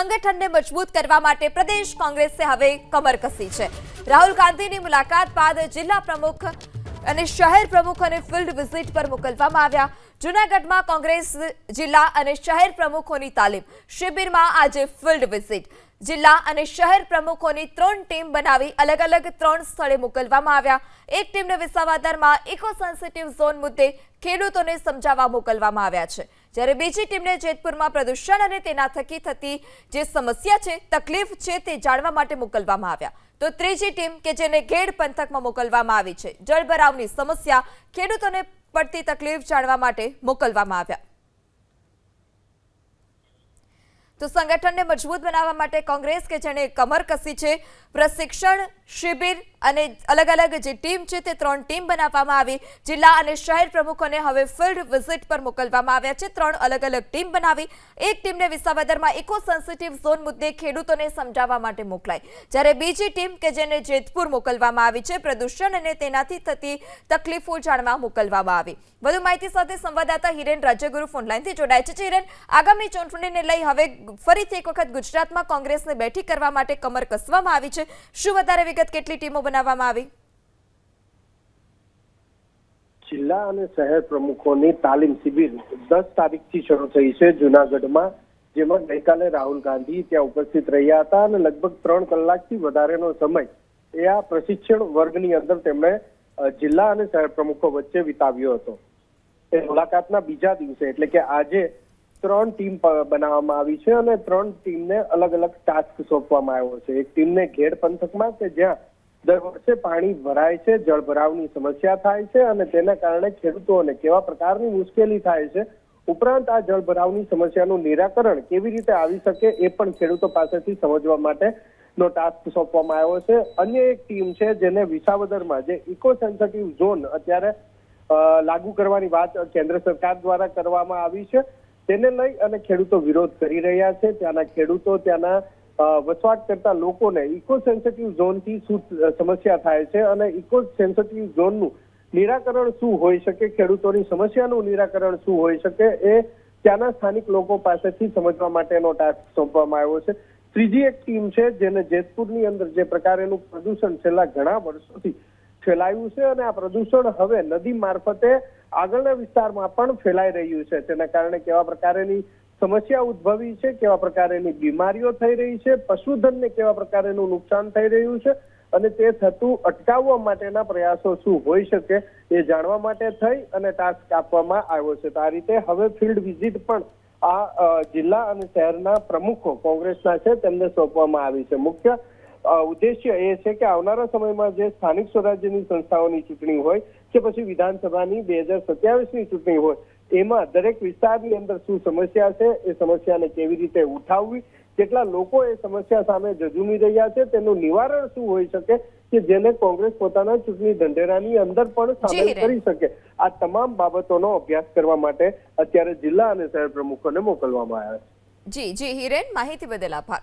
સંગઠનને મજબૂત કરવા માટે પ્રદેશ કોંગ્રેસે હવે કમર કસી છે। રાહુલ ગાંધીની મુલાકાત બાદ જિલ્લા પ્રમુખ અને શહેર પ્રમુખોને ફિલ્ડ વિઝિટ પર મોકલવામાં આવ્યા। જૂનાગઢમાં કોંગ્રેસ જિલ્લા અને શહેર પ્રમુખોની તાલીમ શિબિરમાં આજે ફિલ્ડ વિઝિટ જિલ્લા અને શહેર પ્રમુખોની 3 ટીમ બનાવી અલગ અલગ 3 સ્થળે મોકલવામાં આવ્યા। એક ટીમને વિસાવદરમાં ઇકો સેન્સિટિવ ઝોન મુદ્દે ખેડૂતોને સમજાવવા મોકલવામાં આવ્યા છે, જ્યારે બીજી ટીમને જેતપુરમાં પ્રદૂષણ અને તેના થકી થતી જે સમસ્યા છે, તકલીફ છે તે જાણવા માટે મોકલવામાં આવ્યા। તો ત્રીજી ટીમ કે જેને ઘેડ પંથકમાં મોકલવામાં આવી છે, જળભરાવની સમસ્યા ખેડૂતોને પડતી તકલીફ જાણવા માટે મોકલવામાં આવ્યા। તો સંગઠનને મજબૂત બનાવવા માટે કોંગ્રેસ કે જેણે કમર કસી છે, પ્રશિક્ષણ શિબિર અને અલગ અલગ જે ટીમ છે તે 3 ટીમ બનાવવામાં આવી। જિલ્લા અને શહેર પ્રમુખોને હવે ફિલ્ડ વિઝિટ પર મોકલવામાં આવ્યા છે। 3 અલગ અલગ ટીમ બનાવી એક ટીમને વિસાવદરમાં ઇકો સેન્સિટિવ ઝોન મુદ્દે ખેડૂતોને સમજાવવા માટે મોકલાઈ, જ્યારે બીજી ટીમ કે જેને જેતપુર મોકલવામાં આવી છે, પ્રદૂષણ અને તેનાથી થતી તકલીફો જાણવા મોકલવામાં આવી। વધુ માહિતી સાથે સંવાદદાતા હિરેન રાજ્યગુરુ ફોનલાઈનથી જોડાય છે। હિરેન, આગામી ચૂંટણીને લઈ હવે ફરીથી એક વખત ગુજરાતમાં કોંગ્રેસને બેઠી કરવા માટે કમર કસવામાં આવી છે। શું વધારે વિગત, કેટલી ટીમો બનાવવામાં આવી? જિલ્લા અને શહેર પ્રમુખોની તાલીમ શિબિર 10 તારીખથી શરૂ થઈ છે જૂનાગઢમાં, જેમાં ગઈકાલે રાહુલ ગાંધી ત્યાં ઉપસ્થિત રહ્યા હતા અને લગભગ 3 કલાકથી વધારેનો સમય એ આ પ્રશિક્ષણ વર્ગની અંદર તેમણે જિલ્લા અને શહેર પ્રમુખો વચ્ચે વિતાવ્યો હતો। એ મુલાકાતના બીજા દિવસે એટલે કે આજે 3 ટીમ બનાવવામાં આવી છે અને 3 ટીમને અલગ અલગ ટાસ્ક સોંપવામાં આવ્યો છે। એક ટીમને ઘેડ પંથકમાં કે જ્યાં દર વર્ષે પાણી ભરાય છે, જળભરાવની સમસ્યા થાય છે અને તેના કારણે ખેડૂતોને કેવા પ્રકારની મુશ્કેલી થાય છે, ઉપરાંત આ જળભરાવની સમસ્યાનું નિરાકરણ કેવી રીતે આવી શકે એ પણ ખેડૂતો પાસેથી સમજવા માટેનો ટાસ્ક સોંપવામાં આવ્યો છે। અન્ય એક ટીમ છે જેને વિસાવદરમાં જે ઇકો સેન્સિટિવ ઝોન અત્યારે લાગુ કરવાની વાત કેન્દ્ર સરકાર દ્વારા કરવામાં આવી છે, તેને લઈ અને ખેડૂતો વિરોધ કરી રહ્યા છે। ત્યાંના ખેડૂતો, ત્યાંના વસવાટ કરતા લોકોને ઇકો સેન્સિટિવ ઝોનથી શું સમસ્યા થાય છે અને ઇકો સેન્સિટિવ ઝોનનું નિરાકરણ શું હોઈ શકે, ખેડૂતોની સમસ્યાનું નિરાકરણ શું હોઈ શકે, એ ત્યાંના સ્થાનિક લોકો પાસેથી સમજવા માટેનો ટાસ્ક સોંપવામાં આવ્યો છે। ત્રીજી એક ટીમ છે જેને જેતપુરની અંદર જે પ્રકારેનું પ્રદૂષણ છેલ્લા ઘણા વર્ષોથી ફેલાયું છે અને આ પ્રદૂષણ હવે નદી મારફતે આગળના વિસ્તારમાં પણ ફેલાઈ રહ્યું છે, તેના કારણે કેવા પ્રકારની સમસ્યા ઉદ્ભવી છે, કેવા પ્રકારની બીમારીઓ થઈ રહી છે, પશુધનને કેવા પ્રકારનું નુકસાન થઈ રહ્યું છે અને તે થતું અટકાવવા માટેના પ્રયાસો શું હોઈ શકે એ જાણવા માટે થઈ અને ટાસ્ક આપવામાં આવ્યો છે। તો આ રીતે હવે ફિલ્ડ વિઝિટ પણ આ જિલ્લા અને શહેરના પ્રમુખો કોંગ્રેસના છે તેમને સોંપવામાં આવી છે। મુખ્ય ઉદ્દેશ્ય એ છે કે આવનારા સમયમાં જે સ્થાનિક સ્વરાજ્યની સંસ્થાઓની ચૂંટણી હોય કે પછી વિધાનસભાની 2027ની ચૂંટણી હોય, એમાં દરેક વિસ્તારની અંદર શું સમસ્યા છે, એ સમસ્યાને કેવી રીતે ઉઠાવવી, કેટલા લોકો એ સમસ્યા સામે ઝઝૂમી રહ્યા છે, તેનું નિવારણ શું હોઈ શકે કે જેને કોંગ્રેસ પોતાના ચૂંટણી ઢંઢેરાની અંદર પણ સામેલ કરી શકે, આ તમામ બાબતોનો અભ્યાસ કરવા માટે અત્યારે જિલ્લા અને શહેર પ્રમુખોને મોકલવામાં આવ્યા છે। જી હિરેન, માહિતી બદલ આભાર।